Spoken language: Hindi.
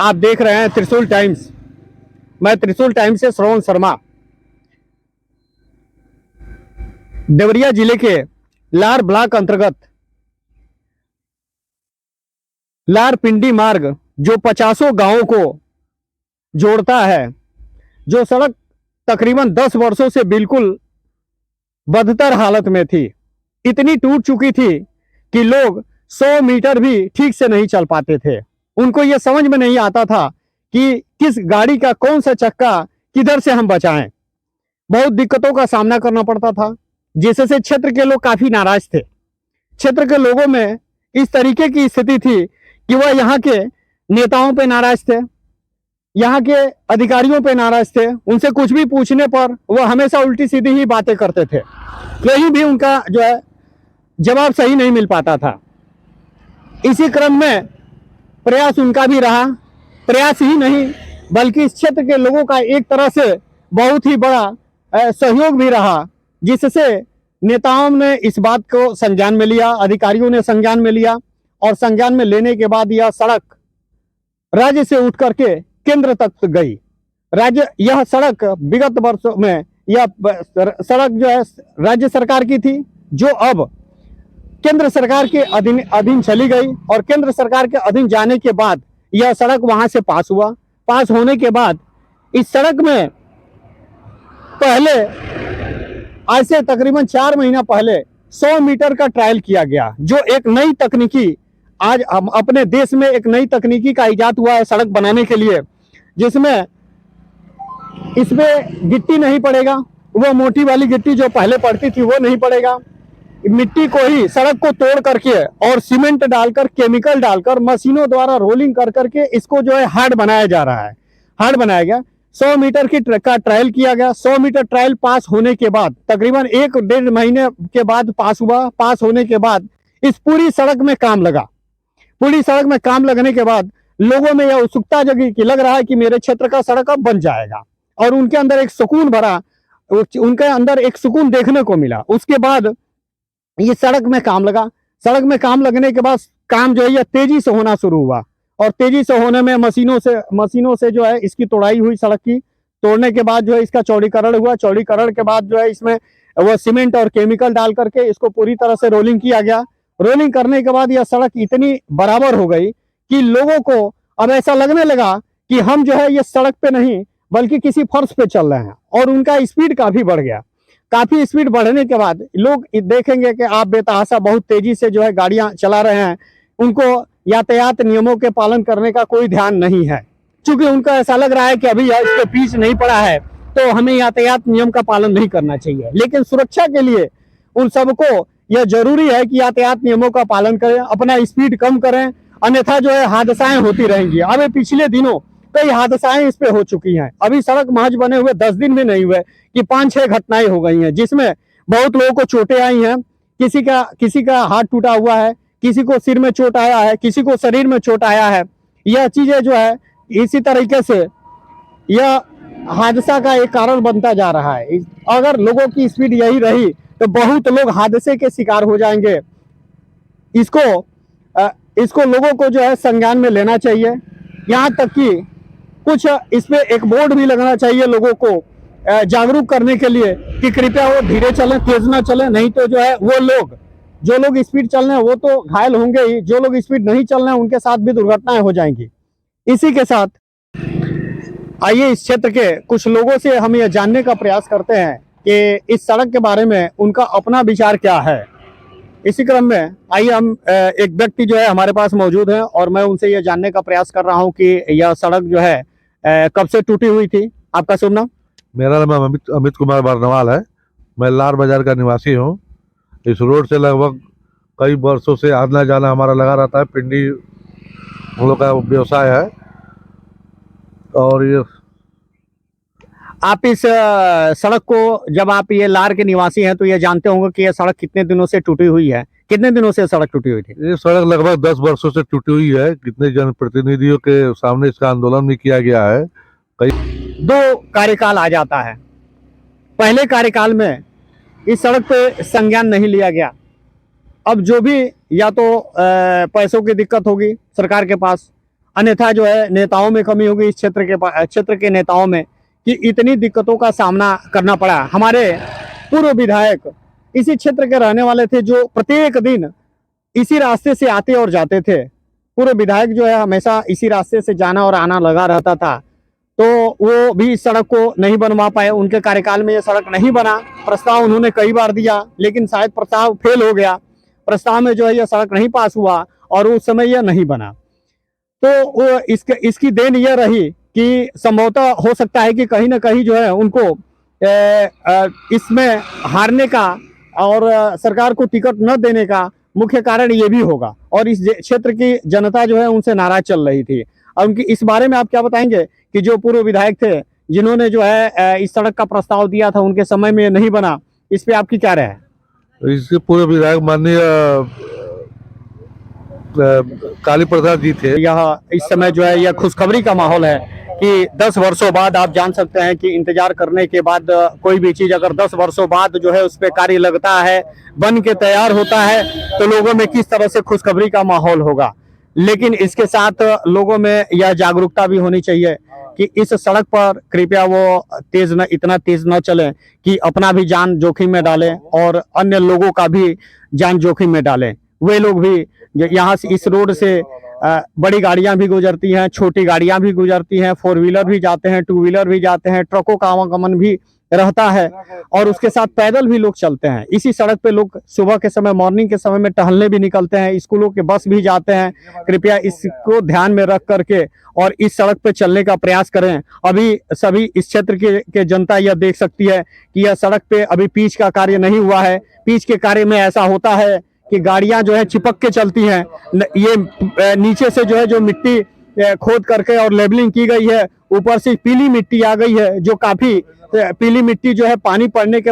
आप देख रहे हैं त्रिशूल टाइम्स। मैं त्रिशूल टाइम्स से श्रवण शर्मा। देवरिया जिले के लार ब्लॉक अंतर्गत लार पिंडी मार्ग जो 50 गांवों को जोड़ता है, जो सड़क तकरीबन 10 वर्षों से बिल्कुल बदतर हालत में थी। इतनी टूट चुकी थी कि लोग 100 मीटर भी ठीक से नहीं चल पाते थे। उनको यह समझ में नहीं आता था कि किस गाड़ी का कौन सा चक्का किधर से हम बचाएं। बहुत दिक्कतों का सामना करना पड़ता था, जिससे क्षेत्र के लोग काफी नाराज थे। क्षेत्र के लोगों में इस तरीके की स्थिति थी कि वह यहाँ के नेताओं पे नाराज थे, यहाँ के अधिकारियों पे नाराज थे। उनसे कुछ भी पूछने पर वह हमेशा उल्टी सीधी ही बातें करते थे। कहीं भी उनका जो है जवाब सही नहीं मिल पाता था। इसी क्रम में प्रयास उनका भी रहा, प्रयास ही नहीं बल्कि इस क्षेत्र के लोगों का एक तरह से बहुत ही बड़ा सहयोग भी रहा, जिससे नेताओं ने इस बात को संज्ञान में लिया, अधिकारियों ने संज्ञान में लिया और संज्ञान में लेने के बाद यह सड़क राज्य से उठ करके केंद्र तक गई। यह सड़क विगत वर्षों में यह सड़क जो है राज्य सरकार की थी, जो अब केंद्र सरकार के अधीन चली गई और केंद्र सरकार के अधीन जाने के बाद यह सड़क वहां से पास हुआ। पास होने के बाद इस सड़क में पहले आज से तकरीबन 4 महीना पहले 100 मीटर का ट्रायल किया गया, जो एक नई तकनीकी आज हम अपने देश में एक नई तकनीकी का इजाद हुआ है सड़क बनाने के लिए, जिसमें इसमें गिट्टी नहीं पड़ेगा, वो मोटी वाली गिट्टी जो पहले पड़ती थी वो नहीं पड़ेगा। मिट्टी को ही सड़क को तोड़ करके और सीमेंट डालकर, केमिकल डालकर, मशीनों द्वारा रोलिंग कर करके इसको जो है हार्ड बनाया जा रहा है। हार्ड बनाया गया। 100 मीटर की का ट्रायल किया गया। 100 मीटर ट्रायल पास होने के बाद तकरीबन 1-1.5 महीने के बाद पास हुआ। पास होने के बाद इस पूरी सड़क में काम लगा। पूरी सड़क में काम लगने के बाद लोगों में यह उत्सुकता जगी कि लग रहा है कि मेरे क्षेत्र का सड़क अब बन जाएगा, और उनके अंदर एक सुकून भरा, उनके अंदर एक सुकून देखने को मिला। उसके बाद ये सड़क में काम लगा। सड़क में काम लगने के बाद काम जो है यह तेजी से होना शुरू हुआ, और तेजी से होने में मशीनों से जो है इसकी तोड़ाई हुई। सड़क की तोड़ने के बाद जो है इसका चौड़ीकरण हुआ। चौड़ीकरण के बाद जो है इसमें वो सीमेंट और केमिकल डाल करके इसको पूरी तरह से रोलिंग किया गया। रोलिंग करने के बाद यह सड़क इतनी बराबर हो गई कि लोगों को अब ऐसा लगने लगा कि हम जो है ये सड़क पे नहीं बल्कि किसी फर्श पे चल रहे हैं, और उनका स्पीड काफी बढ़ गया। काफी स्पीड बढ़ने के बाद लोग देखेंगे कि आप बेतहाशा बहुत तेजी से जो है गाड़ियां चला रहे हैं, उनको यातायात नियमों के पालन करने का कोई ध्यान नहीं है। क्योंकि उनको ऐसा लग रहा है कि अभी इस पे पिच नहीं पड़ा है तो हमें यातायात नियम का पालन नहीं करना चाहिए। लेकिन सुरक्षा के लिए उन सबको यह जरूरी है कि यातायात नियमों का पालन करें, अपना स्पीड कम करें, अन्यथा जो है हादसाएं होती रहेंगी। अभी पिछले दिनों कई हादसाएं इस पे हो चुकी हैं। अभी सड़क महज बने हुए 10 दिन भी नहीं हुए कि 5-6 घटनाएं हो गई हैं, जिसमें बहुत लोगों को चोटें आई हैं। किसी का हाथ टूटा हुआ है, किसी को सिर में चोट आया है, किसी को शरीर में चोट आया है। यह चीजें जो है इसी तरीके से यह हादसा का एक कारण बनता जा रहा है। अगर लोगों की स्पीड यही रही तो बहुत लोग हादसे के शिकार हो जाएंगे। इसको लोगों को जो है संज्ञान में लेना चाहिए। यहाँ तक कि कुछ इस पे एक बोर्ड भी लगना चाहिए लोगों को जागरूक करने के लिए कि कृपया वो धीरे चलें, तेज ना चलें, नहीं तो जो है वो लोग जो लोग स्पीड चल रहे हैं वो तो घायल होंगे ही, जो लोग स्पीड नहीं चल रहे हैं उनके साथ भी दुर्घटनाएं हो जाएंगी। इसी के साथ आइए इस क्षेत्र के कुछ लोगों से हम यह जानने का प्रयास करते हैं कि इस सड़क के बारे में उनका अपना विचार क्या है। इसी क्रम में आइए हम एक व्यक्ति जो है हमारे पास मौजूद है और मैं उनसे यह जानने का प्रयास कर रहा हूं कि यह सड़क जो है कब से टूटी हुई थी। आपका शुभ नाम? मेरा नाम अमित कुमार बरनवाल है। मैं लार बाजार का निवासी हूँ। इस रोड से लगभग कई वर्षों से आना जाना हमारा लगा रहता है। पिंडी हम लोग का व्यवसाय है। और ये आप इस सड़क को, जब आप ये लार के निवासी हैं तो ये जानते होंगे कि यह सड़क कितने दिनों से टूटी हुई है। कितने दिनों से सड़क टूटी हुई थी? ये सड़क लगभग 10 वर्षों से टूटी हुई है। कितने जनप्रतिनिधियों के सामने इसका आंदोलन भी किया गया है। कई 2 कार्यकाल आ जाता है। पहले कार्यकाल में इस सड़क पे संज्ञान नहीं लिया गया। अब जो भी या तो पैसों की दिक्कत होगी सरकार के पास, अन्यथा जो है नेताओं में कमी होगी इस क्षेत्र के नेताओं में, कि इतनी दिक्कतों का सामना करना पड़ा। हमारे पूर्व विधायक इसी क्षेत्र के रहने वाले थे, जो प्रत्येक दिन इसी रास्ते से आते और जाते थे। पूर्व विधायक जो है हमेशा इसी रास्ते से जाना और आना लगा रहता था, तो वो भी इस सड़क को नहीं बनवा पाए। उनके कार्यकाल में ये सड़क नहीं बना। प्रस्ताव उन्होंने कई बार दिया, लेकिन शायद प्रस्ताव फेल हो गया। प्रस्ताव में जो है यह सड़क नहीं पास हुआ और उस समय यह नहीं बना। तो वो इसकी देन यह रही कि संभवतः हो सकता है कि कहीं ना कहीं जो है उनको इसमें हारने का और सरकार को टिकट न देने का मुख्य कारण ये भी होगा। और इस क्षेत्र की जनता जो है उनसे नाराज चल रही थी। और उनकी इस बारे में आप क्या बताएंगे कि जो पूर्व विधायक थे, जिन्होंने जो है इस सड़क का प्रस्ताव दिया था, उनके समय में नहीं बना, इस पे आपकी क्या राय है? इसके पूर्व विधायक माननीय काली प्रसाद जी थे। यह इस समय जो है यह खुशखबरी का माहौल है कि 10 वर्षों बाद आप जान सकते हैं कि इंतजार करने के बाद कोई भी चीज अगर 10 वर्षों बाद जो है उस पे कार्य लगता है, बन के तैयार होता है, तो लोगों में किस तरह से खुशखबरी का माहौल होगा। लेकिन इसके साथ लोगों में यह जागरूकता भी होनी चाहिए कि इस सड़क पर कृपया वो इतना तेज न चलें कि अपना भी जान जोखिम में डालें और अन्य लोगों का भी जान जोखिम में डालें। वे लोग भी यहाँ से इस रोड से बड़ी गाड़ियां भी गुजरती हैं, छोटी गाड़ियां भी गुजरती हैं, 4 व्हीलर भी जाते हैं, 2 व्हीलर भी जाते हैं, ट्रकों का आवागमन भी रहता है और उसके साथ पैदल भी लोग चलते हैं। इसी सड़क पे लोग सुबह के समय, मॉर्निंग के समय में टहलने भी निकलते हैं, स्कूलों के बस भी जाते हैं। कृपया इसको ध्यान में रख करके और इस सड़क पे चलने का प्रयास करें। अभी सभी इस क्षेत्र के जनता यह देख सकती है कि यह सड़क पे अभी पिच का कार्य नहीं हुआ है। पिच के कार्य में ऐसा होता है कि गाड़ियां जो है चिपक के चलती हैं। ये नीचे से जो है जो मिट्टी खोद करके और लेबलिंग की गई है, ऊपर से पीली मिट्टी आ गई है, जो काफी पीली मिट्टी जो है पानी पड़ने के